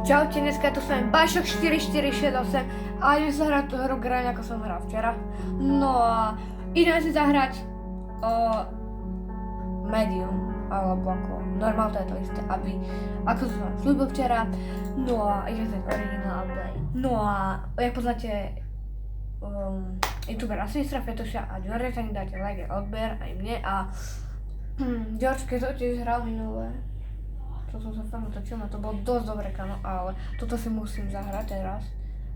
Čaute, dneska tu som Bašok 4468 a idem sa hrať tú hru Graň, ako som hral včera. No a ideme si zahrať Medium, alebo ako normál, to je to isté, ako som slúbil včera. No a ideme sa originál play. No a jak poznáte youtuber Asinistra Fetoša a George, tak mi dáte like a odber aj mne a George, keď to tiež hral minulé. To som sa tam točil, no to bolo dosť dobre, kamo, ale toto si musím zahrať teraz.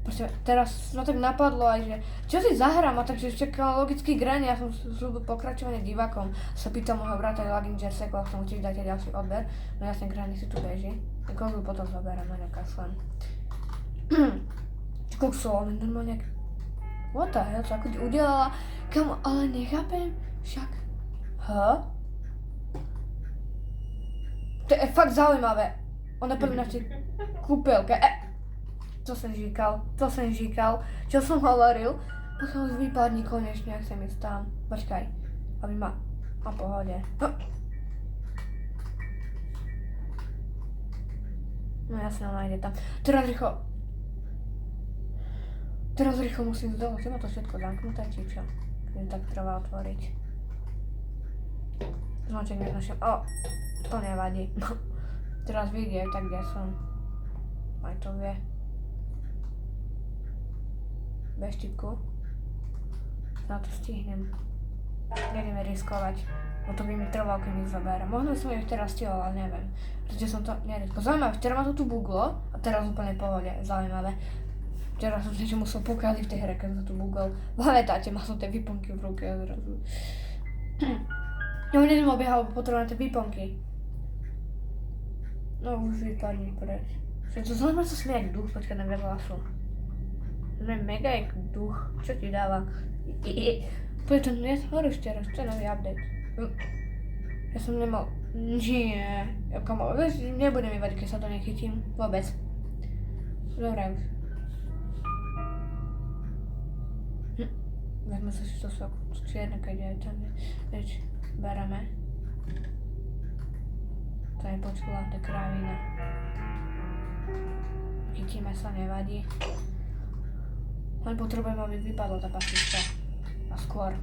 Proste teraz ma tak napadlo aj, že čo si zahrám, a takže čakal logický Graň, ja som slúbil pokračovanie divákom. Sa pýtal môjho brata Lagin Jerseyko, ak som mu tiež dáte ďalší odber. No jasne, Graň si tu beží. Koľko potom zaberám, no nekašlem. Kokso, on normálne what the hell, čo ako ti udelala? Kamo, ale nechápem, však. To je fakt zaujímavé. Ona podľa mňa v tej kúpelke. To som žíkal. Čo som hovoril? Potom už vypadni konečne, ak sa mi stám. Počkaj, aby ma pohode. No jasne, ona ide tam. Teraz rýchlo musím zdolu. Ty ma to všetko zamknuté, či čo? Keď tak treba otvoriť. Značek neznašam. To nevadí. Teraz vidie, tak kde som. Aj to vie. Bez štipku. Na to stihnem. Nejdeme riskovať. No to by mi trvalo, keď mi zaberá. Možno som ju teraz stihol, ale neviem. Pretože som to neriskol. Zaujímavé, včera ma to tu buglo a teraz úplne v pohode. Zaujímavé. Včera som niečo musel pokaziť v tej hre, keď som to bugol. Pamätáte, mal som tie výponky v ruke a zrazu. Ja už nedem obiehal, potrebujem tie výponky. No už vypadni preč. To znamená sa smie jak duch, počkaj na hlasu. To je mega jak duch, čo ti dáva? Poď to neshoru ešte raz, čo je nový update. Ja som nemal, nie, nebudem mi vadiť, keď sa to nechytím, vôbec. Dobre už. Vezme sa si to sok, čierne, keď je tam, bereme. To je počula, to je krávina. Chytíme sa, nevadí. Len potrebujem, aby vypadla tá pastička. A skôr.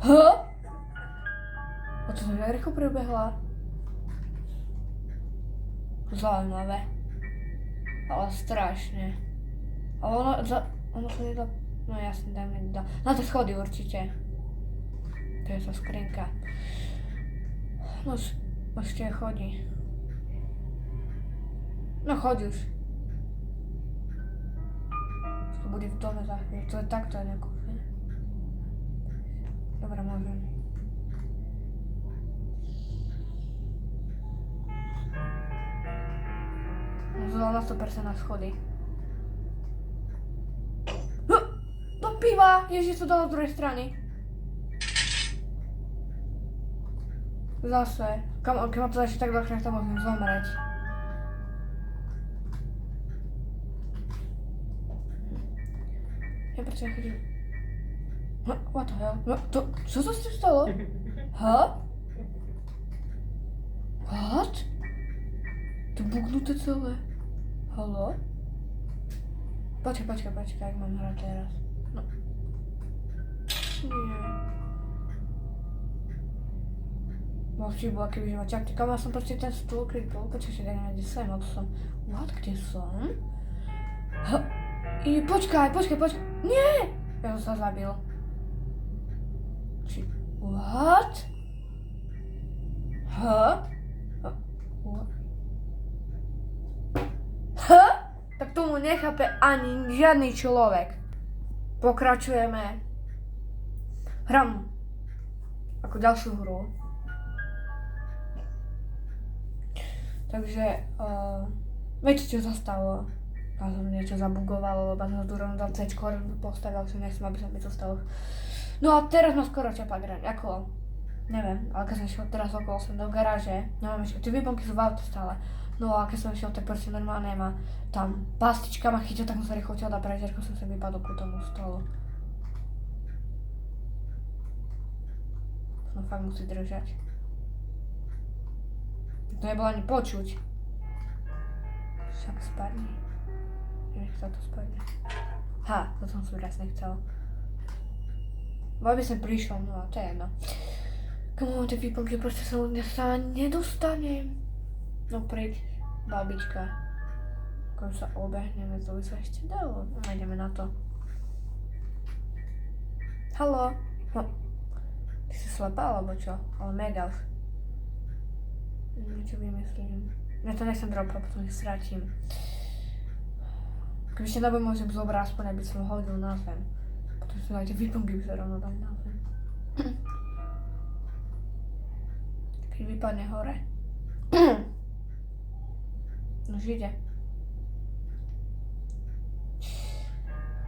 A to som rýchlo prebehla. Zaujímavé. Ale strašne. Ale ono sa nedá. No jasne, dajme nedá. Na to schody určite. To je tá skrinka. No ešte chodí. No choď už. To bude v dome za chvíľu. To je takto nekúpne. Dobre, môžem. Zvolal na 100% na schody. Do piva! Ježiš, to dalo z druhej strany. Zase. Keď ma to začne tak dlhšie, to môžem zomrieť. Ja prečo nechodím? What the hell? Čo sa s tým stalo? What? To bugnuté celé. Haló? Počkaj, ak mám hrať teraz. No. Nie. Mohli bola, kebyže ma čakte. Kam ja som proste ten stôl klikol. Počkaj, dajme, kde som, ako som. What? Kde som? Počkaj. Nie! Ja som sa zabil. What? Tak tomu nechápe ani žiadny človek. Pokračujeme. Hram ako ďalšiu hru. Takže, viete čo sa stalo? Ja som niečo zabugovalo, lebo som tu rovno dal C-čko, postavil som, nechcem, aby sa mi to stalo. No a teraz ma skoro čapa Graň, ako, neviem, ale keď som išiel teraz okolo som do garáže, nemám ešte, tie výponky sú v aute stále. No a keď som išiel, tak proste normálne ma tam pastička ma chytil, tak som sa rýchlo odtiaľ dal preč, ako som sa vypadol ku tomu stolu. No fakt musí držať. To nebolo ani počuť. Však spadni. Nech sa to spadne. Ha, to som súčasne chcel. Bo by som prišiel, no a to je jedno. Komu tie výponky, proste sa nedostanem. No preď, babička. Ako sa obehneme, to by sa ešte dalo. No ideme na to. Haló? No. Ty si slepá, alebo čo? Ale mega. Niečo vymyslím. Ja to nechcem dropať, potom ich stratím. Keby ste neboj môžem zobrať, aspoň aby som hodil na zem. Potom si dajte výponky, by sa rovno dali na zem. Keď vypadne hore. Už ide.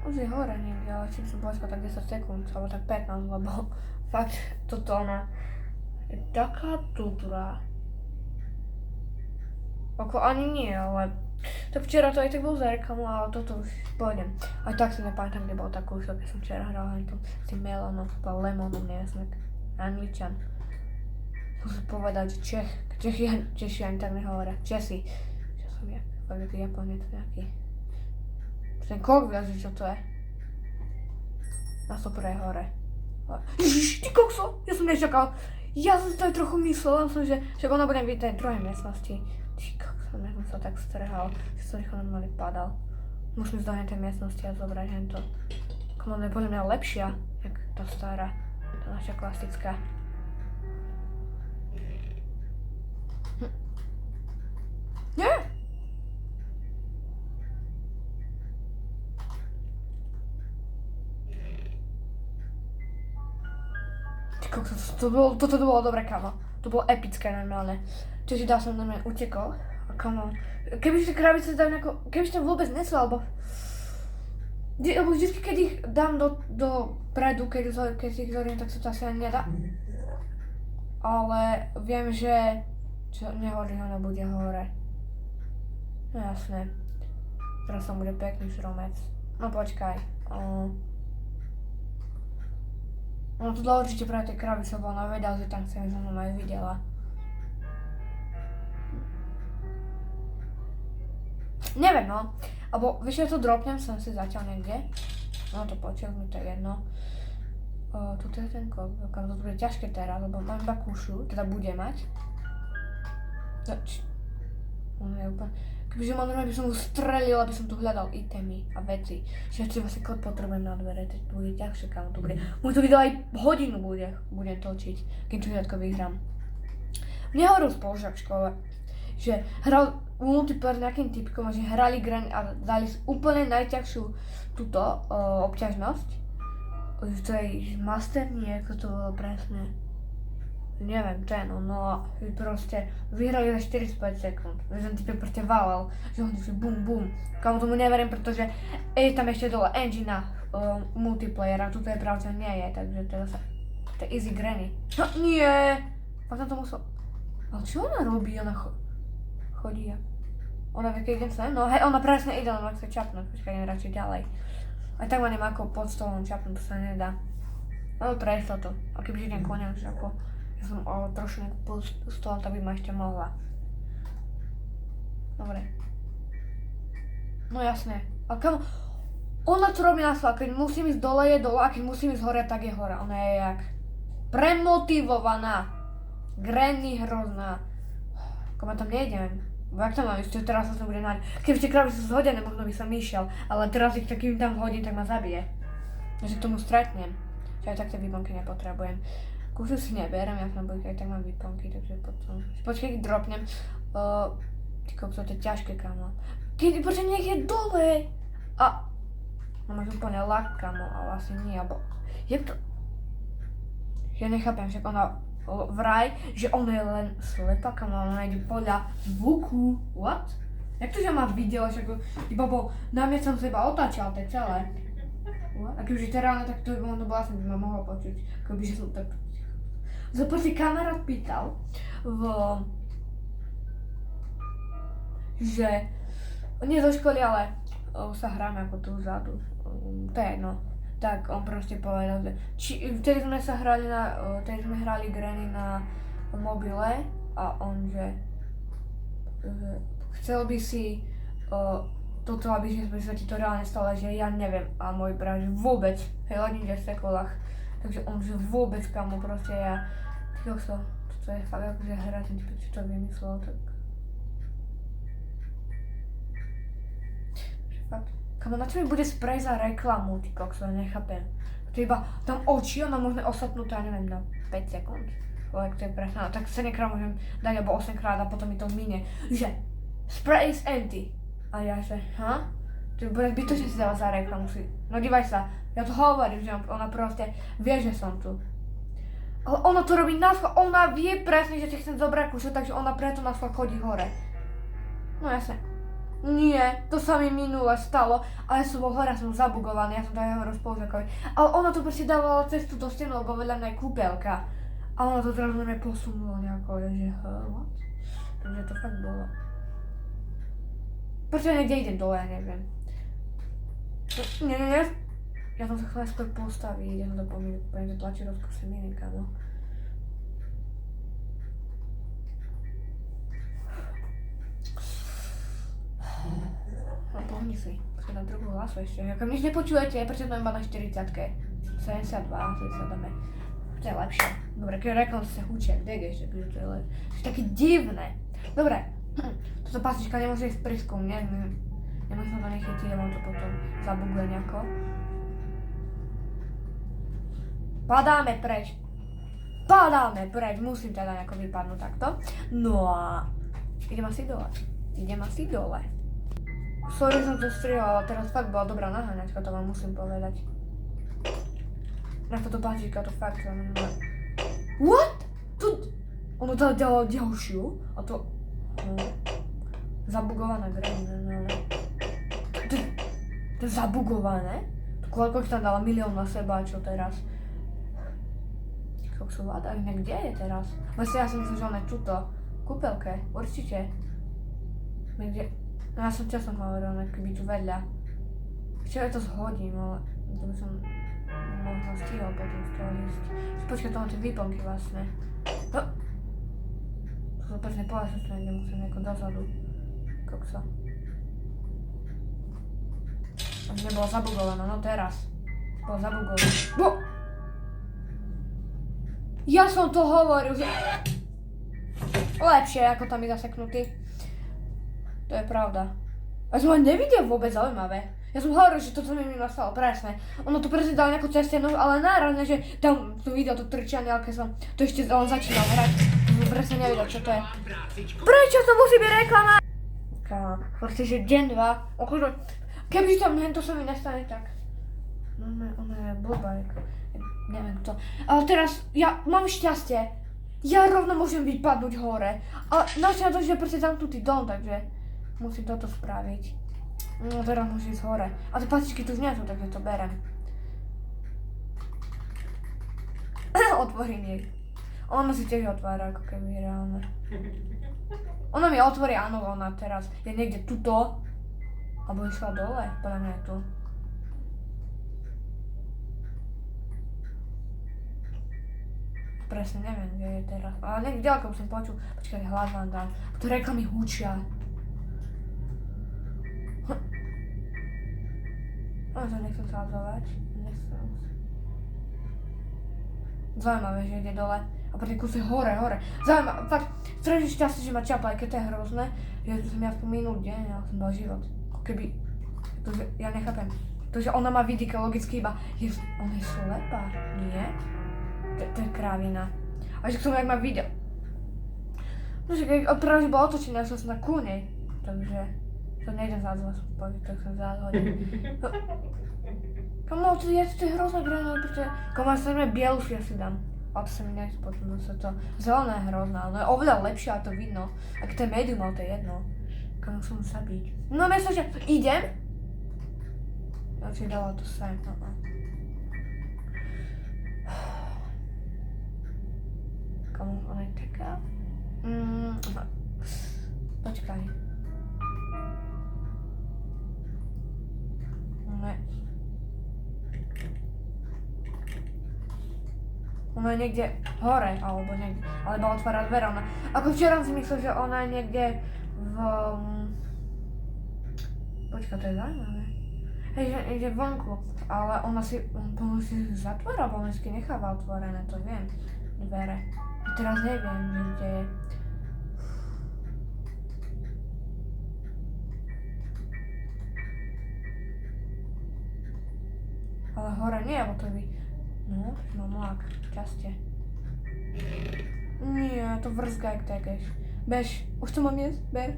Už je hore niekde, ale čím som počkal tak 10 sekúnd, alebo tak 15, lebo fakt toto ona je taká tutura. Ako ani nie, ale tak včera to aj tak bol zerkamo, ale toto už pôjdem. Aj tak si nepamätám, kde bol tak kúsok, keď som včera hral aj s tým melónom, lemónom, neviem, Angličan. Musím povedať, že Češi ani tak nehovoria. Česi. Čo som ja? Fakt je Japonec nejaký. Ten kokviac, čo to je? Na stopre hore. Ježiš, ty kokso! Ja som nečakal. Ja som to aj trochu myslel, som, že ona bude v tej druhej miestnosti. Ty kokso, ja som sa tak strhal, že som rýchlo normálne padal. Musím ísť do tej miestnosti a zobrať hento. Komanda je podľa mňa lepšia, jak tá stará, tá naša klasická. Nie! Toto bolo dobré, kamo. To bolo epické normálne. Čiže dal som normálne utekol. A kamo. Keby si krabice dal nejako, keby si to vôbec nesol, alebo vždycky, keď ich dám do predu, keď si ich zorím, tak sa to asi ani nedá. Ale viem, že čo nehorí, ono bude hore. No jasné. Teraz som bude pekný šromec. No počkaj. No to určite práve tej krabice, lebo ona vedela, že tam chcem, že som aj videla. Neviem no, alebo vieš, ja to dropnem, som si zatiaľ niekde. No to počujem, mi to je jedno. Tuto je ten kód, to bude ťažké teraz, lebo mám iba kúšu, teda bude mať. On je úplne... Kebyže mám normálne, by som ho strelil, aby som tu hľadal itemy a veci. Čiže vlastne kód potrebujem na dvere, to bude ťažšie, kam to bude. Môj to video aj hodinu budem točiť, keď to všetko vyhrám. Mne hovoril spolužiak v škole, že hral multiplayer s nejakým typkom a že hrali Granny a dali úplne najťažšiu túto obťažnosť. To je master, nie, ako to bolo presne. Neviem, ten, no proste vyhrali za 45 sekúnd. Ten typek proste valal, že on že bum bum. Kamu tomu neverím, pretože je tam ešte dole engine multiplayera, tuto je pravda nie je, takže to je easy Granny. No nie, fakt na to musel. Ale čo ona robí? Ona chodí. Ona vie, keď idem sem, no hej, ona presne ide, ona chce čapnúť, počkaj, idem radšej ďalej. Aj tak ma nemá ako pod stolom čapnúť, to sa nedá. No to je to. A kebyže idem koňa, že ako ja som trošku pod stolom, tak by ma ešte mohla. Dobre. No jasné. A kam... Ona to robí na svoj, keď musím ísť dole je dole a keď musím ísť hore, tak je hore. Ona je jak premotivovaná. Granny hrozná. Ako ma tam nejdem. Bo jak tam mám ísť, teraz sa budem mať. Keby ste krabice zhodené, možno by som išiel. Ale teraz ich takým tam hodím, tak ma zabije. Takže k tomu stretnem. Čiže aj tak tie výponky nepotrebujem. Kúšu si neberem, ja som bojka, aj tak mám výponky, takže potom... Počkej, keď dropnem. Ty kokso, to je ťažké, kamo. Počkej, nech je dole! A... No máš úplne lak, kamo, ale asi nie, alebo... Jak to... Ja nechápem, že ona vraj, že ona je len slepá, kamo, ona ide podľa zvuku. What? Jak to, že má video, že iba bol... Na mňa som sa iba otáčal, to je celé. What? A kebyže teraz, tak to by vlastne by ma mohla počuť. Kebyže som tak... Zaproti kamarát pýtal, že nie zo školy, ale sa hráme ako tu vzadu, to je jedno. Tak on proste povedal, že vtedy sme hrali Granny na mobile a on že chcel by si toto, aby sme ti to reálne stalo, že ja neviem, a môj brat že vôbec, hej, len ide v sekolách, takže on že vôbec kamo, proste ja, toto je fakt akože hra, ten typ, čo to vymyslel, tak... Fakt. Kamo, na čo mi bude sprej za reklamu, ty kokso, ja nechápem. To iba tam oči, ona možno oslepnúť, ja neviem, na 5 sekúnd. Lebo to je presne, tak 7 krát môžem dať, alebo 8 krát a potom mi to mine, že spray is empty. A ja že, to bude zbytočne si dáva za reklamu si. No dívaj sa, ja to hovorím, že ona proste vie, že som tu. Ale ona to robí na schvál, ona vie presne, že ti chcem zobrať kúsok, takže ona preto na schvál chodí hore. No jasne. Nie, to sa mi minule stalo, ale som bol hore, som zabugovaný, ja som to jeho rozpoužakovi. Ale ona to proste dávala cez túto stenu, lebo vedľa mňa je kúpelka. A ona to zrazu na mňa posunula nejako, že what? Takže to fakt bolo. Prečo niekde idem dole, ja neviem. Nie. Ja som sa chcela skôr postaviť, idem do pomínku, poviem, že tlačírovku sa milinka, no. No pohni si, si na druhú hlasu ešte. Ako nič nepočujete, prečo sme iba na 40-ke. 72, si dáme. To je lepšie. Dobre, keď reklam sa húčia, kde ešte, to je lepšie. To je také divné. Dobre, toto pasička nemôže ísť priskom, nie? Nemôžem to nechytiť, ja mám to potom zabuguje nejako. Padáme preč, musím teda nejako vypadnúť takto. No a idem asi dole. Sorry, som to strihla, ale teraz fakt bola dobrá naháňačka, to vám musím povedať. Na toto páčika to fakt znamená. What? Ono dalo ďalšiu a to... zabugované grejné, ale... To je zabugované? Koľko tam dala milión na seba, čo teraz? Kokso vláda, inak kde je teraz? Vlastne ja som myslel, že ona je tuto. Kúpelke, určite. Niekde... No ja som časom hovoril, keby tu vedľa. Čo ja to zhodím, ale... To by som... možno stihol potom z toho ísť. Počkaj, to mám tie výponky vlastne. No. To som presne povedal, že to niekde musím nejako dozadu. Kokso. Aby nebola zabugovaná, no teraz. Bola zabugovaná. Ja som to hovoril, že... Lepšie, ako tam je zaseknutý. To je pravda. Ja som ho nevidel vôbec zaujímavé. Ja som hovoril, že toto mi nastalo, presne. Ono to presne dalo nejakú cestenu, ale nárazne, že tam som videl to trčanie, ale keď som to ešte on začínal hrať, to som presne nevidel, čo to je. Prečo to musí byť reklama? Proste, že deň, 2, akože, keby tam to sa mi nestane, tak... No, ona je blbá, neviem to. Ale teraz, ja mám šťastie. Ja rovno môžem vypadnúť hore. A našťa to, že proste zamknutý dom, takže musím toto spraviť. No teraz môžem ísť hore. A tie patičky tu už nie sú, takže to berem. Otvorím jej. Ona si tiež otvára, ako keby reálne. Ona mi otvorí, áno, ona teraz je niekde tuto. Alebo išla dole, podľa mňa je tu. Presne neviem, kde je teraz. Ale niekde ďaleko som počul. Počkaj, hlas vám dám. To reklamy húčia. Ale to nechcem zhazovať. Zaujímavé, že ide dole. A pre kúsek hore. Zaujímavé, fakt, strašne šťastie, že má čapa, aj keď to je hrozné. Že som ja aspoň minulý deň, ale som dal život. Ako keby, ja nechápem. To, že ona má vidíka logicky iba, ona je slepá, nie? To je krávina. A že k tomu, jak ma videl. No, že keď práve bola otočená, som na kúnej. Takže to nejdem zázvať, to chcem zázvať. Kamo, to je hrozná grana, pretože kamo, ja sa neviem, bielušu ja si dám. A to sa mi nechce potom, sa to zelená je hrozná, ale je oveľa lepšie, a to vidno. Ak to je medium, ale to je jedno. Kamo, som sa byť. No, myslím, že idem. Ja si dala to sem, Kamo, ona je taká... Počkaj. Ne. Ona je niekde hore, alebo niekde, alebo otvára dvere, ona... Ako včera si myslel, že ona je niekde Počka, to je zaujímavé. Hej, že ide vonku, ale ona si zatvára, bo on si necháva otvorené, to viem, dvere. A teraz neviem, že kde je. Ale hore nie, bo to by... No, mám lak, šťastie. Nie, to vrzga jak takeš. Bež, už to mám jesť, ber.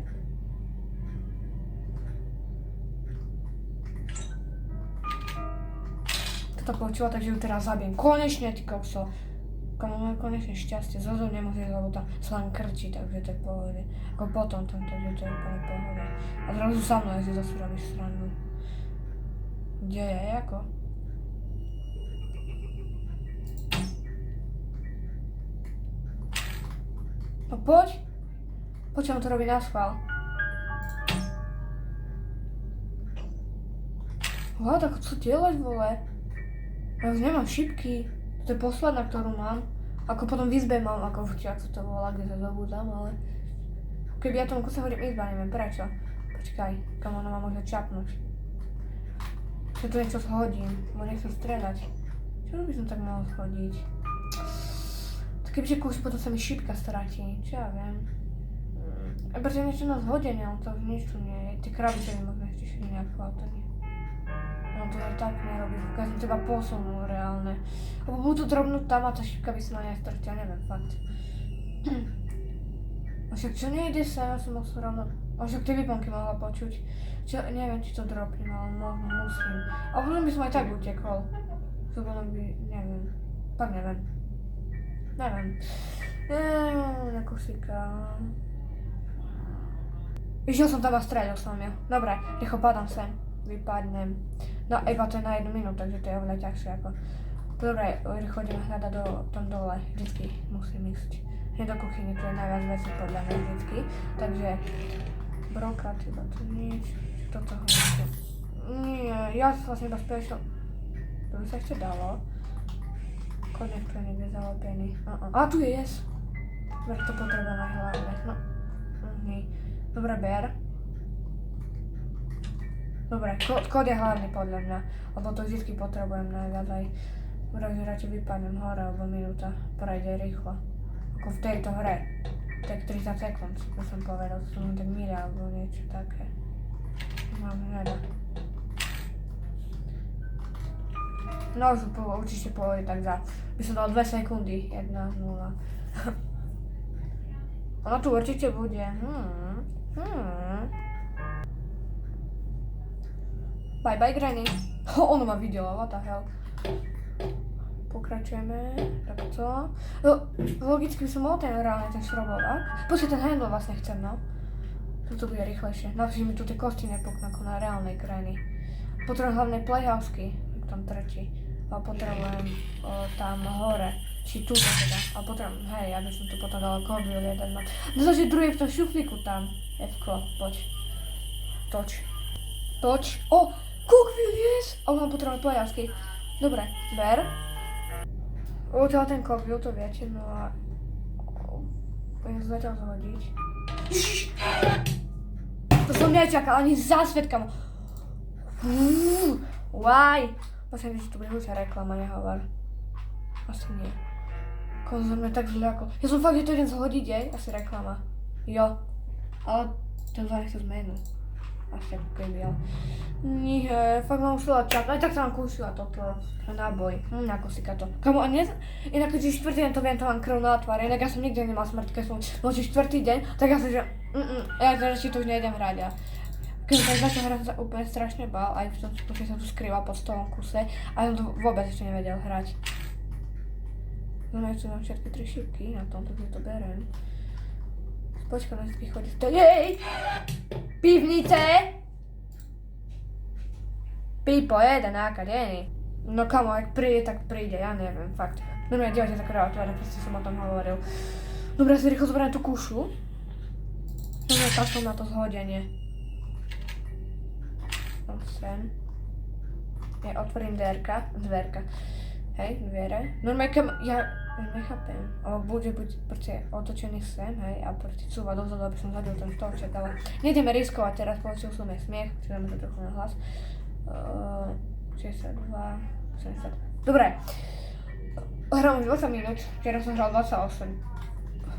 To počula, takže ju teraz zabijem. Konečne, ty kokso. Komu mám konečne šťastie, zozor nemôže, lebo tam sa len krčí, takže to je v pohode. Ako potom tam, takže to je úplne v pohode. A zrazu sa mnou si zase robíš srandu. Kde je, ako? No poď. Poď, čo on to robí na schvál. Vláda, ako co delať, vole? Ja už nemám šipky. To je posledná, ktorú mám. Ako potom v izbe mám, ako ak sa to volá, kde sa zabúdam, ale... Keby ja tomu kuse hodím izba, neviem prečo. Počkaj, kam ona ma môže čapnúť. Čo tu niečo shodím, bo nechcem strieľať. Čo by som tak mal schodiť? To kebyže kus, potom sa mi šipka stratí, čo ja viem. Pretože niečo na zhodenie, ale to už nič tu nie je. Tie krabice mi možno ešte šli nejak chvátaní. No to aj tak nerobí, každý teba posunul reálne. Lebo budú drobnúť tam a tá šipka by sa na nej stratila, neviem, fakt. A však čo nejde sa, ja som moc rovno... A však tie výponky mohla počuť. Čo, neviem, či to dropnem, ale možno musím. A potom by som aj tak utekol. To bolo by, neviem. Fakt neviem. Neviem. Na kusíka. Išiel som tam a streľil som ju. Dobre, rýchlo padám sem. Vypadnem. No iba to je na 1 minútu, takže to je oveľa ťažšie ako... Dobre, rýchlo ideme hľadať tam dole. Vždycky musím ísť. Nie do kuchyny, tu je najviac vecí podľa mňa vždycky. Takže... Brokat, iba tu nič. Toto hodím. Nie, ja som vlastne iba spešil. To by sa ešte dalo. Konec tu je niekde zalopený. A tu je, yes. Dobre, to potrebujem aj hlavne. No. Dobre, ber. Dobre, kód je hlavný podľa mňa, lebo to vždy potrebujem najviac aj. Dobre, že radšej vypadnem hore, lebo minúta prejde rýchlo. Ako v tejto hre. Tak 30 sekúnd, to som povedal, to som tak míľa, alebo niečo také. Mám hľada. No už určite pôjde tak za, by som dal 2 sekundy, 1, 0. Ono tu určite bude. Bye bye Granny. Ono ma videla, what the hell. Pokračujeme, takto. No, logicky by som mohol ten reálne ten šrobovák. Počkaj, ten handle vlastne chcem, no. Toto bude rýchlejšie. Napríklad mi tu tie kosti nepoknú ako na reálnej Granny. Potrebujem hlavne playhousky, jak tam trčí. A potrebujem tam hore. Či tu teda. A potrebujem, hej, aby som tu potom dal korbil jeden. No takže druhý v tom šuflíku tam. F-ko, poď. Toč. O! Cookville, yes! A mám potrebujem playhousky. Dobre, ber. Uťal ten cookville, to viete, no a... Ja som začal zhodiť. To som nečakal ani za svetkama. Why? Myslím, že tu bude húča reklama, nehovor. Asi nie. Konzorme tak zľako. Ja som fakt, že to idem zhodiť, jej? Asi reklama. Jo. Ale ten zva nechce zmenu. Asi ako keby, ale... Nie, fakt mám musela čakať. Aj tak sa mám kúšila toto. Náboj. Nakosíka to. Kamu, a nie... Inak keď štvrtý deň to viem, to mám krv na tvári. Inak ja som nikdy nemal smrť, keď som bol štvrtý deň, tak ja som, že... Ja radšej to už nejdem hrať a... Keď som tak začal hrať, som sa úplne strašne bál, aj v tom počkej som tu skrýval pod stolom kuse a som to vôbec ešte nevedel hrať. No ja tu mám všetky 3 šipky, na tom tak to berem. Počkaj, na všetky chodí jej! Pivnice! Pipo, jeden, akadény. No kamo, ak príde, tak príde, ja neviem, fakt. No ja dievate tak rád, proste som o tom hovoril. Dobre, si rýchlo zoberiem tú kušu. No tak som na to zhodenie. Sem. Ja otvorím dverka. hej, dvere. Normálne, ja nechápem, ale bude proste otočený sem, hej, a proste cúva dozadu, aby som zhodil ten stolček, ale nejdeme riskovať teraz, počul som aj smiech, či dáme to trochu na hlas. 62, 70. Dobre, hrám už 20 minút, včera som hral 28.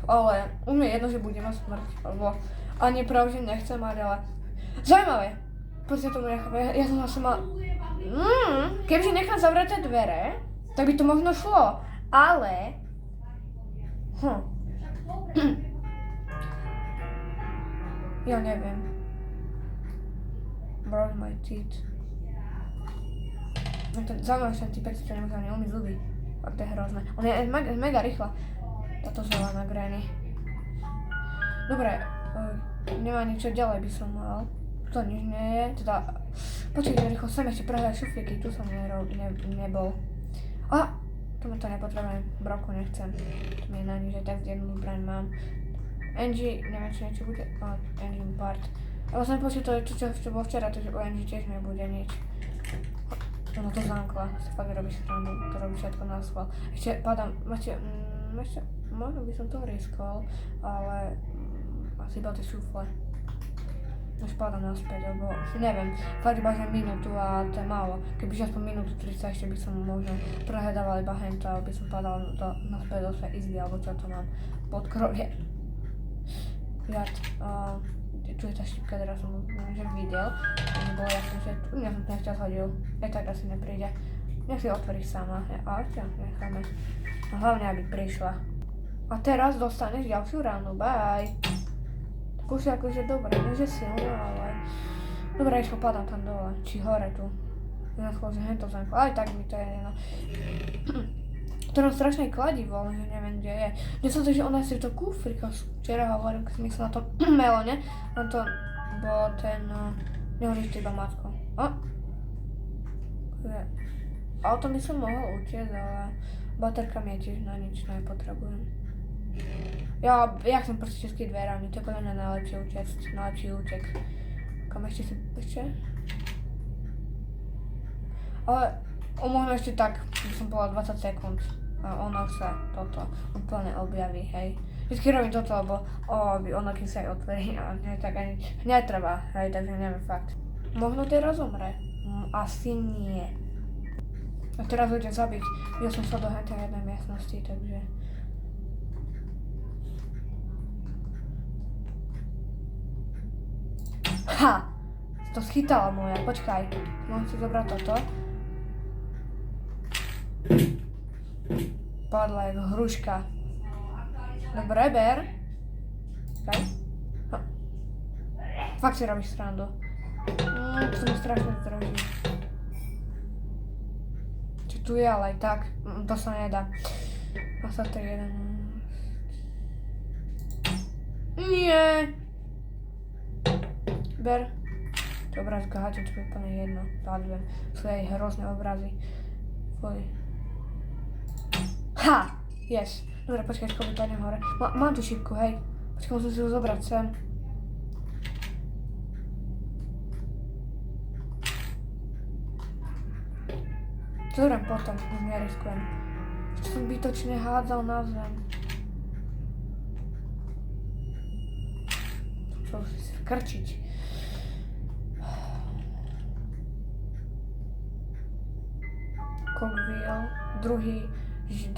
Ale u mňa jedno, že budem mať smrť, alebo ani pravde nechcem mať, ale zaujímavé. Proste tomu nechápem, ja som zase mal... kebyže nechám zavreté dvere, tak by to možno šlo, ale... Ja neviem. Brush my teeth. Zaujímavý ten typek, čo nemôžem ani umyť zuby. Fakt to je hrozné. On je mega rýchla. Táto zelená granny. Dobre, nemá ničo ďalej by som mal. To nič nie je, teda... Počkajte rýchlo, sem ešte prehľadať šuflíky, tu som nebol. A! To nepotrebujem, broku nechcem. To mi je na nič, že tak jednu zbraň mám. NG, neviem čo niečo bude, engine part. Ja som počítal, čo bolo včera, takže o NG tiež nebude nič. Ono to zamkla, si fakt robí srandu, to robí všetko na schvál. Ešte padám, ešte, možno by som to riskol, ale asi iba tie šufle. Už padám naspäť, lebo neviem, fakt iba že minútu a to je málo. Kebyže aspoň minútu 30 ešte by som možno prehľadával iba hento, aby som padal naspäť do svojej izby, alebo čo to mám pod krovie. Viac, tu je tá štípka, teraz som že videl, že bolo jasné, že tu ja som to nechťa zhodil, aj tak asi nepríde. Nech si otvorí sama, a ešte necháme. A hlavne, aby prišla. A teraz dostaneš ďalšiu ránu, bye! Tak už je akože dobre, nie že silno, ale... Dobre, išlo padám tam dole, či hore tu. Ja skôr, že hento zamkol, aj tak mi to je jedno. To nám strašne kladivo, že neviem, kde je. Mne sa to, že ona si v to kufrika, včera hovorím, keď som myslela na to melone, na to bol ten, nehovoríš to iba matko. A o tom by som mohol utiecť, ale baterka mi je tiež na nič nepotrebujem. Ja chcem proste český dverami, to je podľa mňa najlepší útek. Kam ešte ale možno ešte tak, by som povedal 20 sekúnd. A ono sa toto úplne objaví, hej. Vždycky robím toto, lebo ono keď sa aj otvorí a tak ani netrvá, hej, takže neviem fakt. Možno teraz umre? Asi nie. A teraz budem zabiť. Ja som sa do jednej miestnosti, takže... Ha! To schytala moja, počkaj. Môžem si zobrať toto. Padla je hruška. Dobre, ber. Daj. Fakt si robíš srandu. To mi strašne zdrží. Čo tu je, ale aj tak. To sa nedá. 21. Nie. Ber. Tie obrazy háčem, čo je úplne jedno. Padvem. Sú aj hrozné obrazy. Fuj. Ha! Yes. Dobre, počkaj, vypadnem hore. Mám tu šipku, hej. Počkaj, musím si ju zobrať sem. Zobrem potom, už neriskujem. Ešte som bytočne hádzal na zem. Čo už si krčiť. Cogwheel,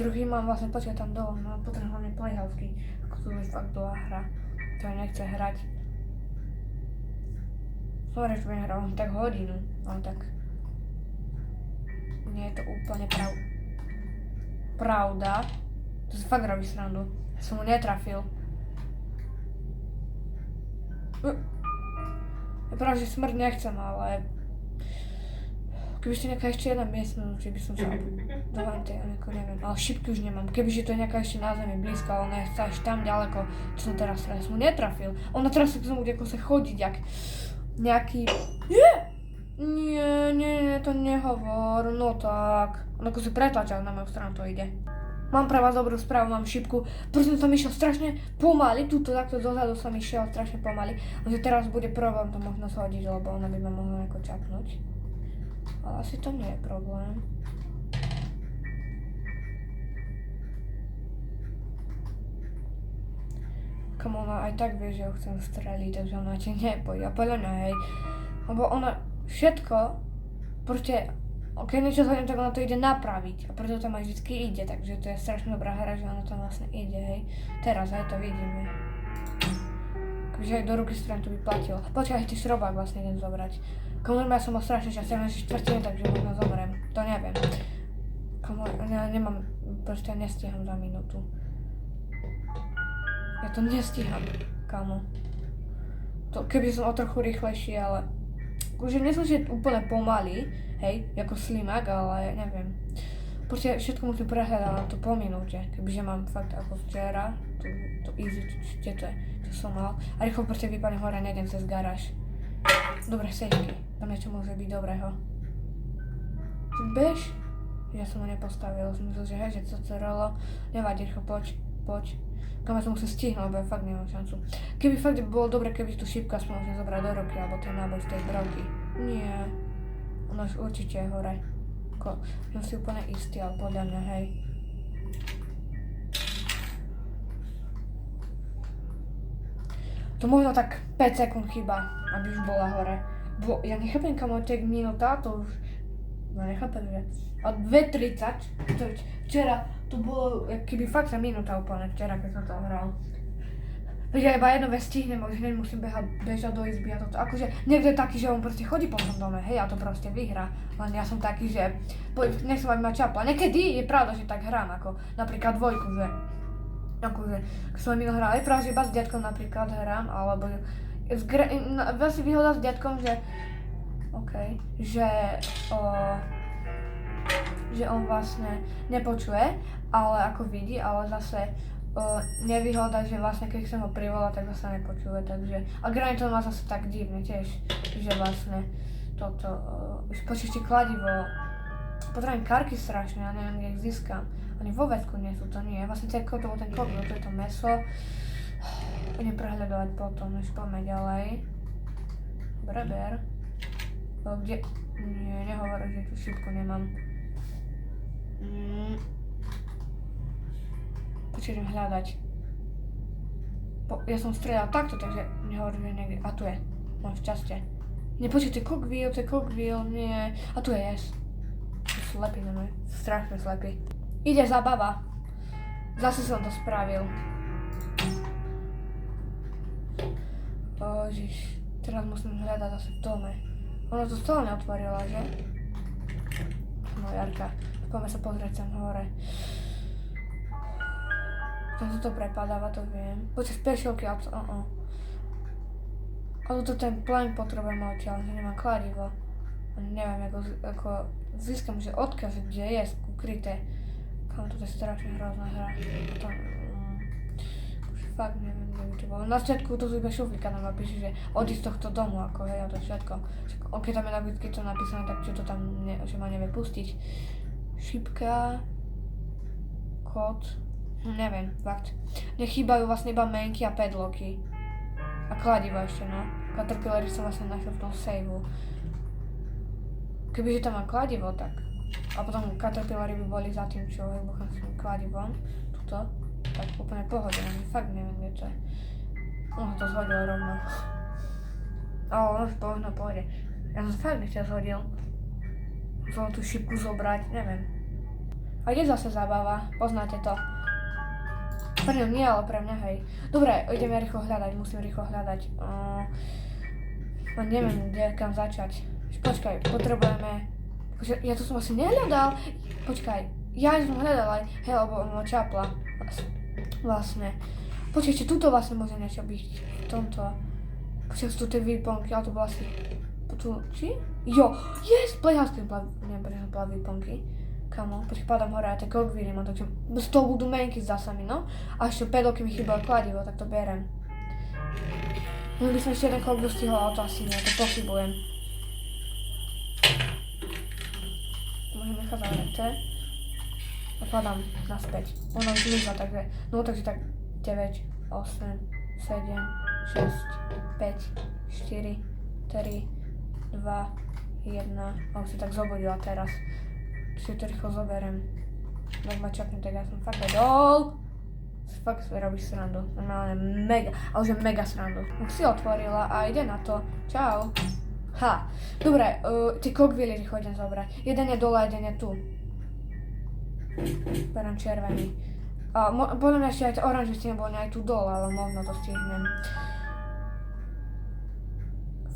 druhý mám vlastne, počkaj tam dole, no potrebujem hlavne playhousky, ako tu už fakt dlhá hra, to nechce hrať. Dobre, že budem hrať tak hodinu, ale tak nie je to úplne pravda, to si fakt robí srandu, ja som mu netrafil. Ja práve, že smrť nechcem, ale keby ešte nejaká ešte jedna miestnosť, že by som sa dohante, ako neviem, ale šipky už nemám. Kebyže to je nejaká ešte na zemi blízko, ale ona je až tam ďaleko, čo som teraz mu netrafil. Ona teraz sa k tomu bude ako sa chodiť, jak nejaký... Nie, to nehovor, no tak. On ako si pretlačal na moju stranu, to ide. Mám pre vás dobrú správu, mám šipku, pretože som išiel strašne pomaly, tuto takto dozadu som išiel strašne pomaly, takže teraz bude problém to možno zhodiť, lebo ona by ma mohla nejako čapnúť. Ale asi to nie je problém. komu ona aj tak vie, že ho chcem streliť, takže ona ti nepojde. A podľa mňa, hej, lebo ona všetko, proste, keď niečo zhodím, tak ona to ide napraviť a preto tam aj vždycky ide, takže to je strašne dobrá hra, že ona tam vlastne ide, hej. Teraz aj to vidíme. Takže aj do ruky strany to by platilo. Počkaj, ešte šrobák vlastne idem zobrať. Komu ja som bol strašne čas, ja mám štvrtinu, takže možno zoberiem, to neviem. Komu, ja nemám, proste nestíham za minútu. Ja to nestíham, kamo. To, keby som o trochu rýchlejší, ale... Už nie som že úplne pomalý, hej, ako slimák, ale neviem. Proste všetko musím prehľadať na to po minúte, kebyže mám fakt ako včera, to easy, čo som mal. A rýchlo proste vypadnem hore, nejdem cez garáž. Dobre, sejky, tam niečo môže byť dobrého. Bež? Ja som ho nepostavil, som myslel, že hej, že co rolo. Nevadí, rýchlo, poď. Kam ja to musím stihnúť, lebo ja fakt nemám šancu. Keby fakt bolo dobre, keby tú šípku aspoň môžem zobrať do ruky, alebo ten náboj z tej broky. Nie. Ono už určite je hore. Ja si úplne istý, ale podľa mňa, hej. To možno tak 5 sekúnd chyba, aby už bola hore. Bo ja nechápem, kam tek minúta, to už... No nechápem, že... A 2:30, to včera to bolo, keby fakt sa minúta úplne včera, keď som to hral. Ja iba jedno vec stihnem, už hneď musím bežať do izby a toto. Akože niekto je taký, že on proste chodí po tom dome, hej, a to proste vyhrá. Len ja som taký, že nechcem mať čapla. Niekedy je pravda, že tak hrám, ako napríklad dvojku, že akože, keď som minul hral, je pravda, že iba s detkom napríklad hrám, alebo vlastne výhoda s detkom, že že on vlastne nepočuje, ale ako vidí, ale zase nevýhoda, že vlastne keď chcem ho privolať, tak zase nepočuje, takže a Granny to má zase tak divne tiež, že vlastne toto, počujete kladivo, potrebujem karky strašne, ja neviem, kde ich získam, ani vo vecku nie sú, to nie, vlastne ten kok, to je to meso, budem prehľadovať potom, než poďme ďalej, breber, kde, nie, nehovor, že tú šípku nemám. Počujem hľadať. Ja som strieľal takto, takže nehovorím, že niekde. A tu je. Mám šťastie. Nepočujte, to je cockville, nie. A tu je yes. Slepý, nemoj. Strašne slepý. Ide zabava. Zase som to spravil. Božiš. Teraz musím hľadať zase v dome. Ono to stále neotvorila, že? No Jarka. Poďme sa pozrieť sem hore. Tam sa to prepadáva, to viem. Počas specialky, ale to ten plank potrebujem odtiaľ, že nemám kladivo. Neviem, ako získam, že odkaz, kde je ukryté. Kam to je strašne hrozná hra. Už fakt neviem, kde by to bolo. Na začiatku to sú iba šuflíka nám napíše, že odísť z tohto domu, ako hej, a to všetko. Keď tam je to napísané, tak čo to tam, že ma nevie pustiť. Šipka, kód, neviem, fakt. Nechýbajú vlastne iba menky a padlocky. A kladivo ešte, no. Caterpillary som vlastne našiel v tom saveu. Kebyže tam mám kladivo, tak. A potom Caterpillary by boli za tým, čo vybuchám s tým kladivom. Tuto. Tak úplne pohode, fakt neviem, kde to je. To zhodil rovno. Ale ono pohode. Ja som fakt nechťel zhodil. Chcem tú šipku zobrať, neviem. A kde zase zábava? Poznáte to. Pre mňa nie, ale pre mňa hej. Dobre, ideme rýchlo hľadať, musím rýchlo hľadať. Neviem, kde, kam začať. Počkaj, potrebujeme... Ja to som asi nehľadal. Počkaj, ja som hľadal aj, hej, lebo ono čapla. Vlastne. Počkajte, tuto vlastne môže niečo byť. V tomto. Počkaj, sú tu tie výponky, ale to bolo asi... Či? Jo, yes, playhouse výponky. Kamo, počkaj, padám hore, a tie cockville mám, takže z toho budú menky zdá sa mi, no. A ešte pedloky mi chýbalo kladivo, tak to berem. No by som ešte jeden cockville stihol, ale to asi nie, to pochybujem. Môžem nechať zavrieť, a padám naspäť. Ono už líza, takže, no takže tak 9, 8, 7, 6, 5, 4, 3, 2, 1, a už si tak zobudila teraz. Si to rýchlo zoberiem. Ak ma čakne, tak ja som fakt dol. Fakt robíš srandu. Normálne mega, ale že mega srandu. Už si otvorila a ide na to. Čau. Ha. Dobre, tie kokvily chodím zobrať. Jeden je dole, jeden je tu. Berem červený. Podľa mňa ešte aj tie oranžové stihnem aj tu dole, ale možno to stihnem.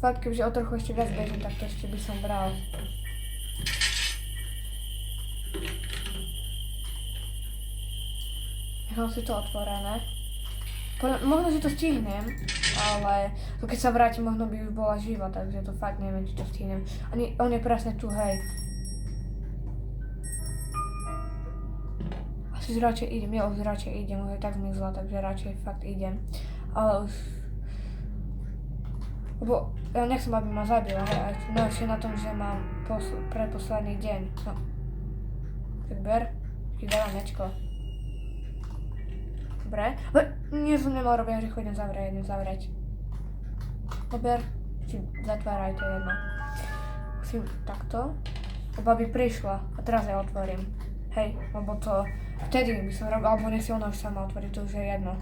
Fakt, kebyže o trochu ešte viac bežím, tak to ešte by som bral. Nechám si to otvorené. Možno, že to stihnem, ale keď sa vrátim, možno by už bola živa, takže to fakt neviem, či to stihnem. On je presne tu, hej. Asi radšej idem, ja už radšej idem, už je tak zmizla, takže radšej fakt idem. Ale už... Lebo ja nechcem, aby ma zabila, hej, no ešte na tom, že mám predposledný deň. No. Tak ber, dávam mečko. Dobre, nie som nemal robiť, že chodím zavrieť. Dober, si zatváraj to jedno. Musím takto, lebo by prišla a teraz ja otvorím. Hej, lebo to vtedy by som robil, alebo nech si ona už sama otvorí, to už je jedno.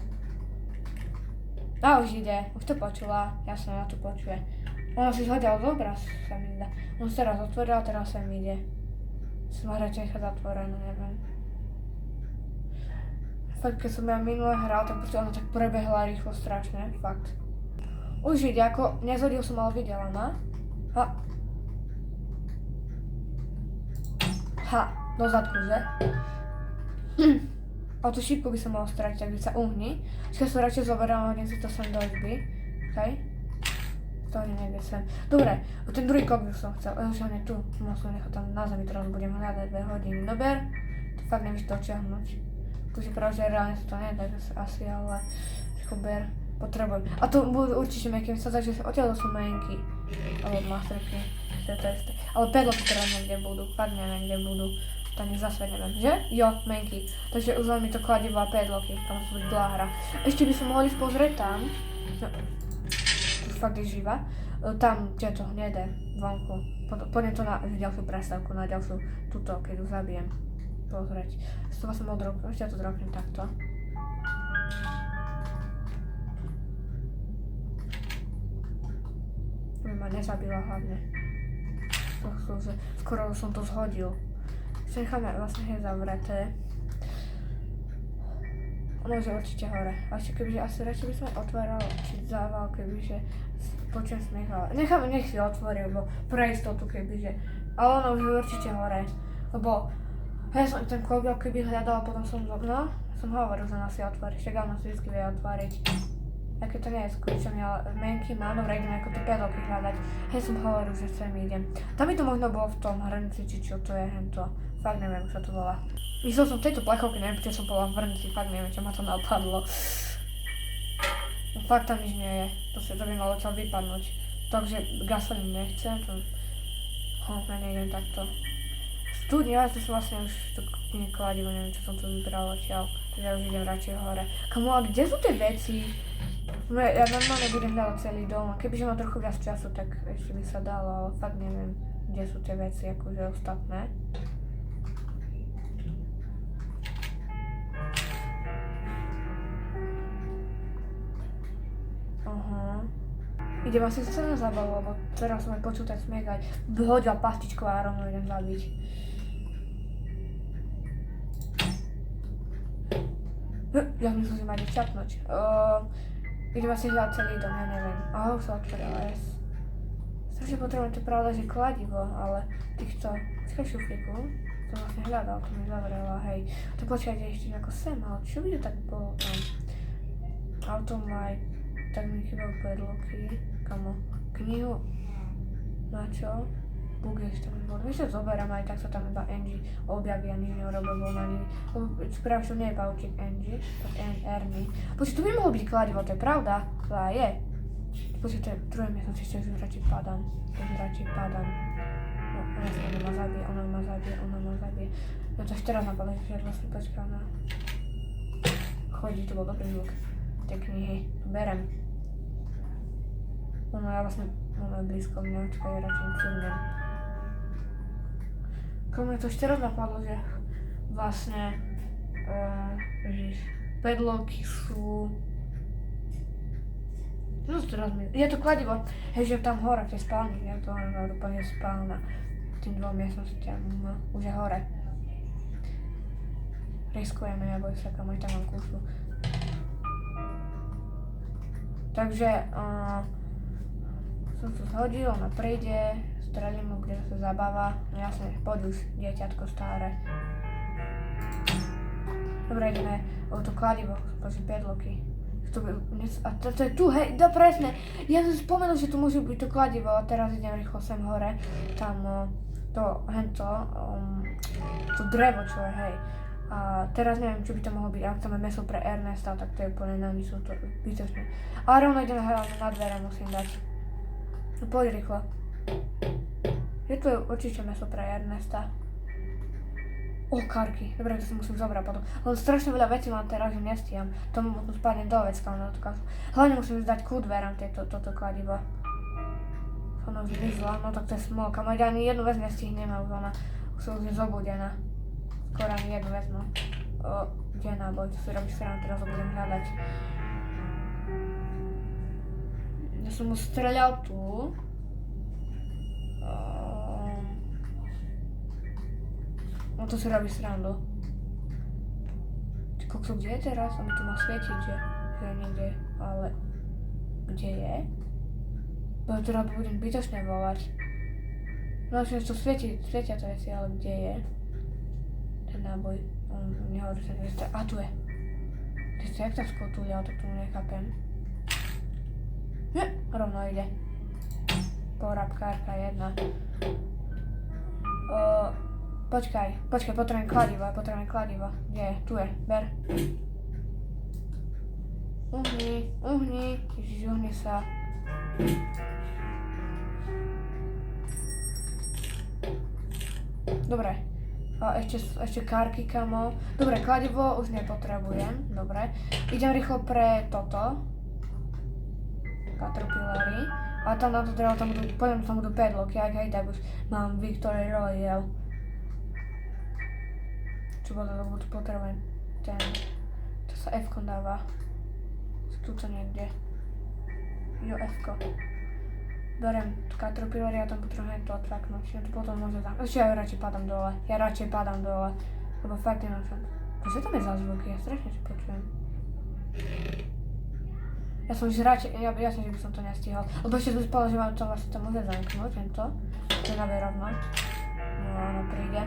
A už ide, už to počula, jasne, ona to počuje. Ona si zhodila z obraz, sa mi dá. On sa teraz otvorila, teraz sa mi ide. Som radšej nechať zatvorenú, neviem. Fakt, keď som ja minule hral, tak proste ona tak prebehla rýchlo strašne, fakt. Už ide, ako nezhodil som, ale videla ma. Ha, do zadku, že? A tú šípku by som mal stratiť, tak by sa uhni. Keď sa radšej zoberám, hodím si to sem do izby. Okej? To nejde sem. Dobre, ten druhý kokvil som chcel, už on je tu. Mal som nechať tam na zemi, teraz budem hľadať 2 hodiny. Dober, to fakt nevíš dočiahnuť. Akože práve, že reálne sa to nedá asi, ale ber, potrebujem. A to budú určite meké sa, takže odtiaľ sú menky. Alebo masterky, to je to isté. Ale pedloky teraz niekde budú, fakt neviem, kde budú. To ani zase neviem, že? Jo, menky. Takže už len mi to kladivo a pedloky, tam sú byť bláhra. Ešte by som mohol ísť pozrieť tam. No, tu fakt je živa. Tam, kde to hnedé, vonku. Poďme to na ďalšiu prestávku, na ďalšiu túto, keď ju zabijem. Pozrieť. Z toho som odropnul, ešte ja to dropnem takto. Aby ma nezabila hlavne. Skoro som to zhodil. Ešte necháme vlastne hej zavreté. Ono je určite hore. A ešte kebyže asi radšej by som otváral, či zával, kebyže počujem smiech, ale nech si otvorí, lebo pre istotu kebyže. Ale ono už je určite hore. Lebo ja som ten kokvil keby hľadala, potom som hovoril, že nás si otvorí, však ona si vždy vie otvoriť. Aj keď to nie je skúčené, ale menky mám, dobre, idem ako tie pedloky hľadať. Hej, som hovoril, že sem idem. Tam by to možno bolo v tom hrnci, či čo to je, hento. Fakt neviem, čo to volá. Myslel som v tejto plechovke, neviem, čo som bola v hrnci, fakt neviem, čo ma to napadlo. No, fakt tam nič nie je, to by malo čo vypadnúť. Takže gasolín nechcem, to... ja nejdem takto. Studnia, to som vlastne už to kladivo, neviem, čo som tu vybral odtiaľ. Takže ja už idem radšej hore. Kamu, a kde sú tie veci? No ja normálne budem hľadať celý dom, a kebyže mám trochu viac času, tak ešte by sa dalo, ale fakt neviem, kde sú tie veci, akože ostatné. Aha. Idem asi zase na zábavu, lebo teraz som aj počul ten smiech aj hodila pastičku a rovno idem zabiť. Ja myslím, že ma ide čapnúť. Idem asi hľadať celý dom, ja neviem. Aha, už sa otvorila, yes. Strašne potrebujem, to je pravda, že kladivo, ale týchto... Počkaj šuflíku. To vlastne hľadal, to mi zavrela, hej. To počkajte ešte ako sem, ale čo by to tak bolo tam? Automaj, tak mi chýbajú pedloky. Kamo, knihu. Na čo? Bug ešte tam bol. Vieš, že zoberám aj tak sa tam iba Angie objaví a nič neurobil na ní. Práve, že to nie je paučík Angie, tak Ernie. Počkaj, to by mohlo byť kladivo, to je pravda. To je. Počkaj, to je druhé miesto, ešte už radšej padám. No, ona ma zabije. No to ešte raz napadlo, že vlastne počkaj, ona chodí, to bol dobrý zvuk. Tie knihy, berem. Ja vlastne, je blízko mňa, čakaj, radšej cúvnem. Komu to ešte raz napadlo, že vlastne, Pedloky sú... No teraz mi... Je to kladivo, hej, že tam hore v tej spálni, ja to hovorím, úplne spálna. Tým 2 miestnostiam, no, už je hore. Riskujeme, neboj sa, kam aj tam mám kúšu. Takže, som to zhodil, ona príde, strelím mu, kde sa zabáva. No jasne, poď už, dieťatko staré. Dobre, ideme o to kladivo, pozri pedloky. A to je tu, hej, no presne. Ja som spomenul, že tu musí byť to kladivo a teraz idem rýchlo sem hore. Tam to drevo, čo je, hej. A teraz neviem, čo by to mohlo byť, ak tam je meso pre Ernesta, tak to je úplne na nič, to bytočné. Ale rovno ideme hlavne na dvere, musím dať. No poď rýchlo. Je tu určite meso pre Ernesta. Karky. Dobre, to si musím zobrať potom. Lebo strašne veľa vecí mám teraz, že nestíham. Tomu potom spadne do vecka na tú kasu. Hlavne musím zdať ku dverám toto kladivo. Ona už vyzla, no tak to je smolka. Moja ani jednu vec nestihnem, už ona už je zobudená. Skoro ani jednu vec, no. Kde náboj, to si robíš sranu, teraz ho budem hľadať. Ja som mu streľal tu. No to si robí srandu. Ty kokso, kde je teraz? On mi tu má svietiť, že je niekde, ale kde je? Bo teda budem bytočne volať. No že to svietia to veci, ale kde je? Ten náboj, on nehovorí sa, že a tu je. Ty si jak tam skotúľal, tak tomu nechápem. Rovno ide. Porabkárka jedna. Počkaj, potrebujem kladivo, Kde je? Tu je, ber. Uhni, ježiš, uhni sa. Dobre. A ešte kárky, kamo. Dobre, kladivo už nepotrebujem, dobre. Idem rýchlo pre toto. Caterpillary. A tam na to drevo, tam budú pedloky, aj tak už mám Victory Royale. Čo bolo, lebo tu potrebujem to sa F-ko dáva. Tuto niekde. Jo, F-ko. Berem Caterpillary a tam potrebujem to odfaknúť. Ja to potom môžem tam. Ešte ja radšej padám dole. Lebo fakt nemám čo. Čo tam je za zvuky? Ja strašne si počujem. Ja som už radšej, jasne, že by som to nestihol. Lebo ešte som spala, že mám to vlastne to môže zamknúť, tento. To je rovno. No, ono príde.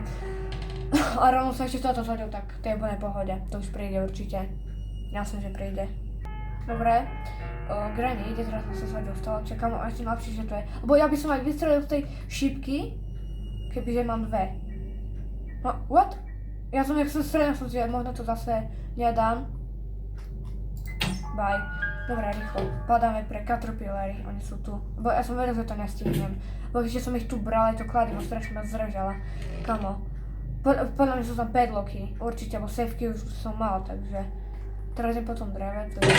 A rovno sa ešte toto zhodil, tak to je úplne pohode. To už príde určite. Jasne, že príde. Dobre. Granny ide, teraz som sa zhodil z toho. Čakám, až si napíš, že to je. Lebo ja by som aj vystrelil z tej šípky, kebyže mám 2. No, what? Ja som, jak som strelil, som si, možno to zase nedám. Bye. Dobre, rýchlo. Padáme pre Caterpillary, oni sú tu. Lebo ja som vedel, že to nestihnem. Lebo ešte som ich tu bral, aj to kladivo, strašne ma zdržala. Kamo. Podľa mňa sú tam pedloky, určite, bo safeky už som mal, takže... Teraz je potom dreve, to je...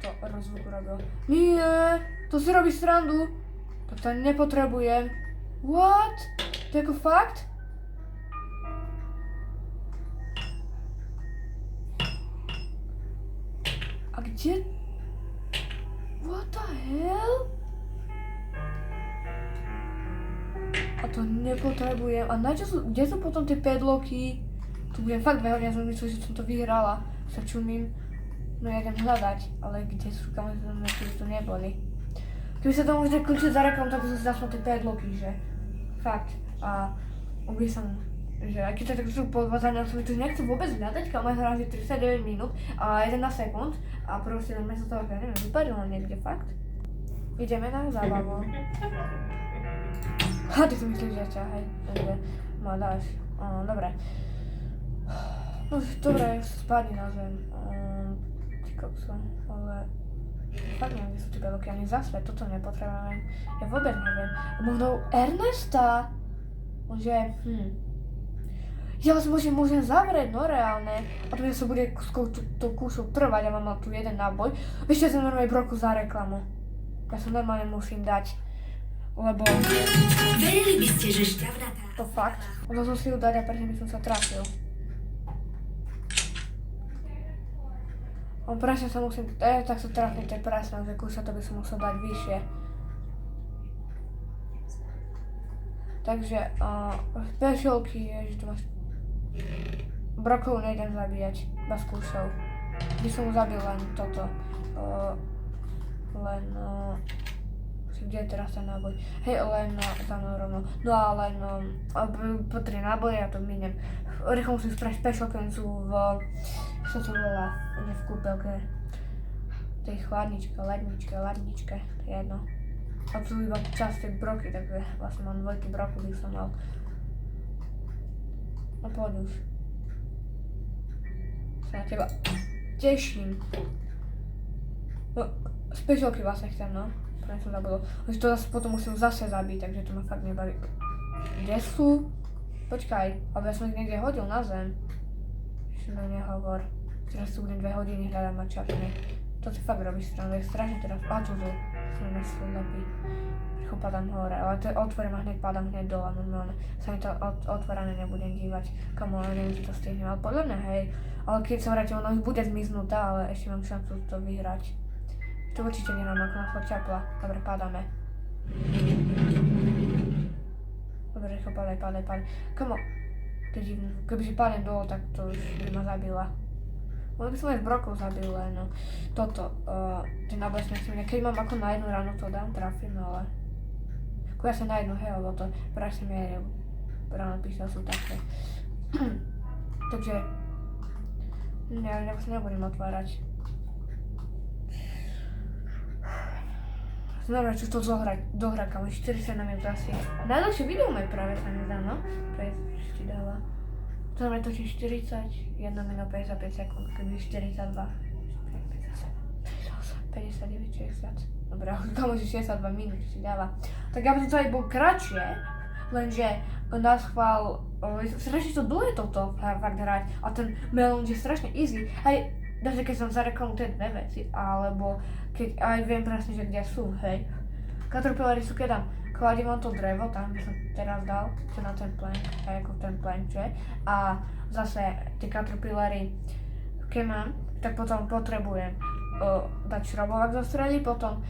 To rozvuk urobil. Nie, to si robí srandu. Tak to nepotrebujem. What? To je ako fakt? A kde? What the hell? A to nepotrebujem. A kde sú potom tie pedloky? Tu budem fakt veľa, ja som myslel, že som to vyhrala. Sa čumím. No ja idem hľadať, ale kde sú kamery, keby tu neboli. Keby sa to možno kľúčiť za reklam, tak by som si zašla tie pedloky, že? Fakt. A by som, že aj keď to tak sú podvázané, som to nechcem vôbec hľadať, kam aj hráži 39 minút a 11 sekúnd a proste na mesto toho, ja neviem, vypadilo niekde, fakt. Ideme na zábavu. Ha, ty si myslíš, že ťa, hej, takže ma dáš. Dobre. No, dobre, spadni na zem. Ty kokso, ale... Fakt neviem, kde sú tie pedloky, ani za svet, toto nepotrebujem. Ja vôbec neviem. A možno Ernesta? Že, Ja vás môžem zavrieť, no reálne. A to sa bude to kúšu trvať, ja mám tu jeden náboj. Ešte som normálne broku za reklamu. Ja sa normálne musím dať. Lebo... Verili by ste, že šťavnatá... To fakt. Lebo som si ju dať a predtým by som sa trafil. On presne sa musím, tak sa trafím tej presne, že kúša to by som musel dať vyššie. Takže, specialky je, že tu máš... Brokov nejdem zabíjať, iba s kúšou. By som mu zabil len toto. Kde je teraz ten náboj? Hej, len za mnou rovno. No a len po 3 náboje ja to miniem. Rýchlo musím spraviť special, keď sú v... Čo to volá? Nie v kúpelke. Tej chladničke, ladničke, to je jedno. A tu iba časť tej broky, takže vlastne mám 2 broky by som mal. No poď už. Sa na teba teším. No, specialky vlastne chcem, no. Prečo som zabudol. Už to zase potom musím zase zabiť, takže to ma fakt nebaví. Kde sú? Počkaj, ale ja som ich niekde hodil na zem. Ešte mi nehovor. Teraz tu budem 2 hodiny hľadať mačatne. To si fakt robí stranu, je strašne teraz. A tu sú. Som nesl lepí. Rýchlo padám hore, ale to otvorím a hneď padám hneď dole, normálne. Sa mi to otvorené nebudem dívať. Kamo, ale neviem, či to stihnem, ale podľa mňa hej. Ale keď sa vrátim, ono už bude zmiznutá, ale ešte mám šancu to vyhrať. To určite nemám, ako na čapla. Dobre, padáme. Dobre, rýchlo padaj. Kamo, to je divné. Kebyže padnem dole, tak to už by ma zabila. Možno by som aj s brokou zabil, len no. Toto, ten náboj nechcem. Keď mám ako na jednu ránu to dám, trafím, ale... Ako ja sa na jednu, hej, lebo to presne mierim. Ráno písal sú také. Takže... Ja sa nebudem otvárať. Znamená, čo to dohrať, kam 40 na minút asi. Najdlhšie video majú práve sa mi zdá, no? To je ešte dáva. To znamená točím 41 minút 55 sekúnd, keby 42. 59, 60. Dobre, kam už 62 minút si dáva. Tak ja by som to aj bol kratšie, lenže na schvál, strašne to dlhé toto fakt hrať a ten melón je strašne easy. Hej, даже keď som zarekol tie dve veci, alebo keď aj viem presne, že kde sú, hej. Caterpillary sú keď dám, kladím vám to drevo, tam by som teraz dal, čo na ten plank, hej, ako ten plank, čo je. A zase tie Caterpillary, keď mám, tak potom potrebujem dať šrobovák zostreliť, potom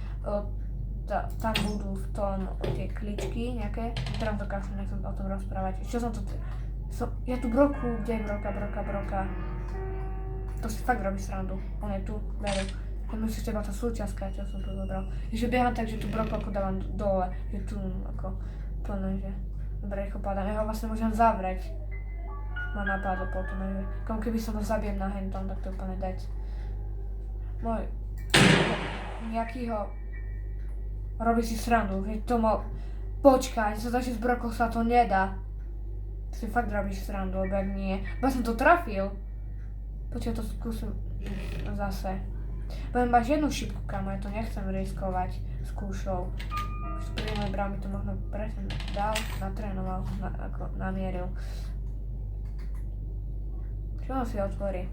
tam budú v tom tie kličky nejaké, teraz dokážem, nechcem o tom rozprávať. Čo som to... ja tu broku, kde je broka? To si fakt robí srandu, on je tu, beru. To musíš teba tá súčiastka, čo som tu zobral. Že bieham tak, že tu broku ako dávam dole, že tu ako plné, že... Dobre, rýchlo padám, ja ho vlastne môžem zavrieť. Ma napadlo potom, že... Kom keby som ho zabijem na hentom, tak to je úplne dead. Môj... Nejaký ho... Robí si srandu, že to mal... Počkaj, sa začne z brokov sa to nedá. Si fakt robíš srandu, lebo ak nie. Bo som to trafil. Počkaj, to skúsim zase. Budem mať jednu šipku, kamo, ja to nechcem riskovať s kúšou. S príjemnej brámy to možno presne dal, natrénoval, ako namieril. Čo on si otvorí?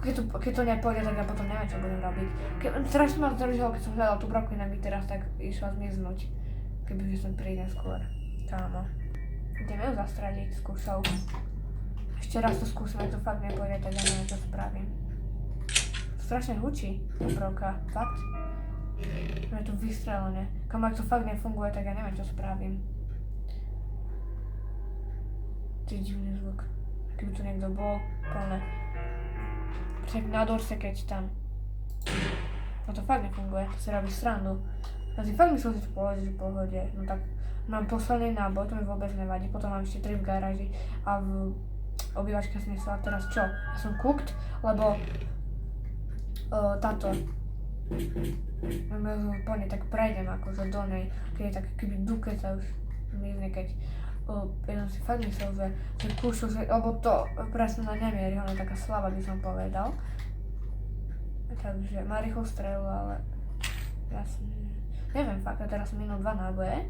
Keď to nepôjde, tak ja potom neviem, čo budem robiť. Strašne ma zdržalo, keď som hľadal tú broku, inak by teraz tak išla zmiznúť. Keby som príde skôr. Kámo. Ideme ju zastreliť s kúšou. Ešte raz to skúsim, ak to fakt nepôjde, tak ja neviem, čo spravím. Strašne hučí tá broka, fakt. Je tu vystrelené. Kamo, ak to fakt nefunguje, tak ja neviem, čo spravím. To je divný zvuk. Keby tu niekto bol, plné. Však na dorse, keď tam. No to fakt nefunguje, to si robí srandu. Ja si fakt myslím, že v pohode. No tak mám posledný náboj, to mi vôbec nevadí. Potom mám ešte 3 v garáži a v obývačke som myslela teraz čo? Ja som cooked, lebo táto. Po nej tak prejdem akože do nej, keď je tak keby dukeca už mizne, keď ja som si fakt myslel, že kúšu, lebo to presne na nemieri, ona je taká slabá, by som povedal. Takže má rýchlo strelu, ale jasne, neviem fakt, a teraz som minul 2 náboje.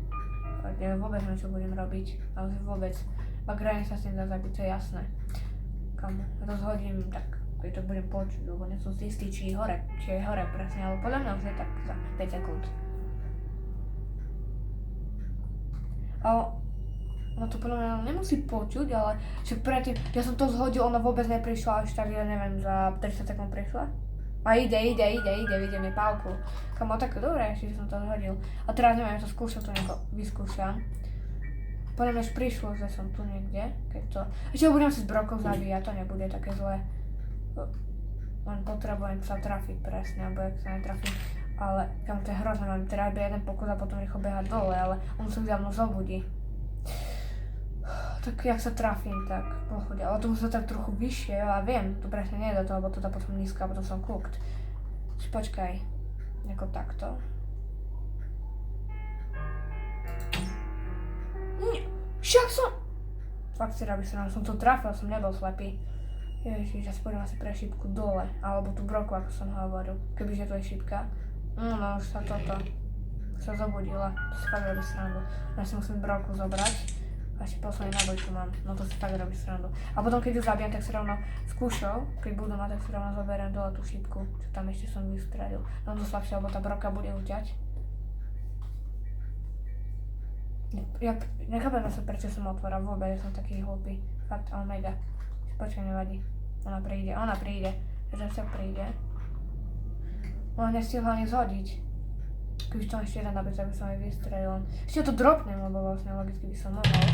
Neviem vôbec, čo budem robiť, ale vôbec. Bagrajne sa s tým dá zabiť, to je jasné. Kamo, ja to zhodím tak, keď to budem počuť, lebo nie som si istý, či je hore presne, ale podľa mňa už je tak za 5 sekúnd. Ona to podľa mňa nemusí počuť, ale však predtým, ja som to zhodil, ona vôbec neprišla, až tak, ja neviem, za 30 sekúnd prišla. A ide mi pálku. Kamo, tak dobre, ešte som to zhodil. A teraz neviem, to skúšam, to nejako vyskúšam. Podľa mňa už prišlo, že som tu niekde, keď to... Ešte budem si s brokou zabíjať, to nebude také zlé. Len potrebujem sa trafiť presne, alebo jak sa netrafím. Ale kam to je hrozné, mám teda jeden pokus a potom rýchlo behať dole, ale on sa za mnou zobudí. Tak jak sa trafím, tak pohode. Ale to musím tak trochu vyššie, ja viem, to presne nie je do toho, lebo to dá potom nízko a potom som cooked. Počkaj, ako takto. Však som... Fakt si robí sa, som to trafil, som nebol slepý. Ježiš, ja spôjdem asi pre šípku dole, alebo tú broku, ako som hovoril, kebyže to je šípka. No, už sa toto sa zobudila, to si fakt robí srandu. Ja si musím broku zobrať, a ešte posledný náboj tu mám, no to si fakt robí srandu. A potom keď ju zabijem, tak si rovno s kúšou, keď budú mať, tak si rovno zoberiem dole tú šípku, čo tam ešte som vystradil. No to slabšie, lebo tá broka bude uťať. Ja nechápem sa, prečo som otvoril, vôbec som taký hlupý, fakt, ale mega. Počkaj, nevadí, ona príde, že sa príde. Ona nestihla ani zhodiť. Kebyže to ešte jeden nabiť, tak by som aj vystrelil. Ešte to dropnem, lebo vlastne logicky by som mohol.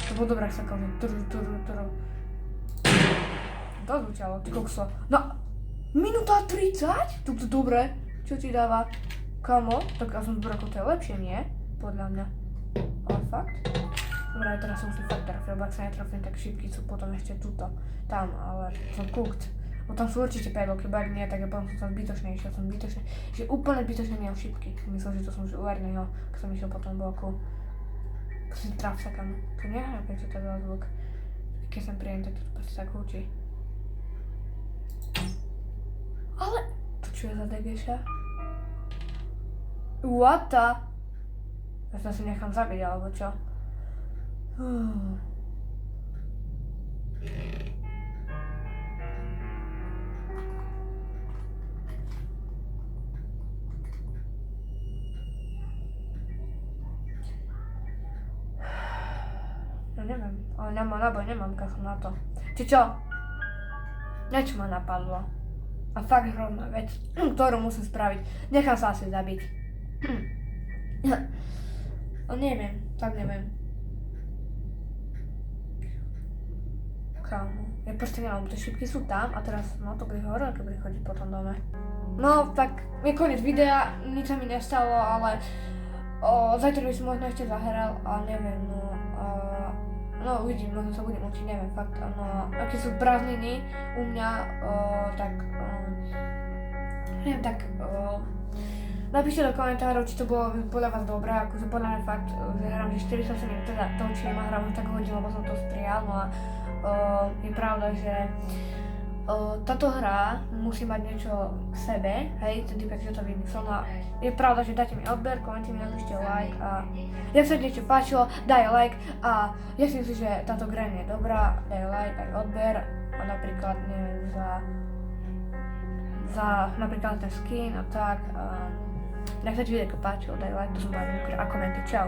To bolo dobré, ak sa koľvek turu. To zvučalo, ty kokso. No, minúta 30? To dobre. Čo ti dáva? Kamo? Tak ja som zbrokol, to je lepšie, nie? Podľa mňa. Ale fakt? Dobre, teraz som si fakt trafil, lebo ak sa netrafím, tak šípky sú potom ešte tuto. Tam, ale som cooked. Bo tam sú určite pedlky, bo ak nie, tak ja potom som zbytočný, išiel som zbytočný. Že úplne zbytočne miel šípky. Myslel, že to som už uverného, keď som išiel po tom bloku. Prosím, traf sa kam. To neviem, prečo to je veľa zvuk. Keď som príjem, tak to proste tak húči. Ale, to čo je za degeša? What the? Ja sa si nechám zabiť, alebo čo? No neviem, ale nemám kafu na to. Či čo? Niečo ma napadlo. A fakt hrozná vec, ktorú musím spraviť. Nechám sa asi zabiť. No neviem, tak neviem. Kámo, ja proste neviem, tie šípky sú tam a teraz, no to bude horor, keď bude chodiť po tom dome. No tak, je koniec videa, nič sa mi nestalo, ale zajtra by som možno ešte zahral, ale neviem, no uvidím, možno sa budem učiť, neviem, fakt, no, aké sú prázdniny u mňa, tak, neviem, tak, napíšte do komentárov, či to bolo podľa vás dobré, akože podľa mňa fakt, že hrám, že 47 minút teda točím a hrám už tak hodinu, lebo som to strial, no a je pravda, že táto hra musí mať niečo k sebe, hej, ten typek, že to vymyslel, no a je pravda, že dáte mi odber, komente mi, napíšte like a ak sa niečo páčilo, daj like a ja si myslím, že táto gra je dobrá, daj like, aj odber a napríklad, neviem, za napríklad ten skin a tak a ak sa ti video páčilo, daj like, to som bavil a komenty, čau.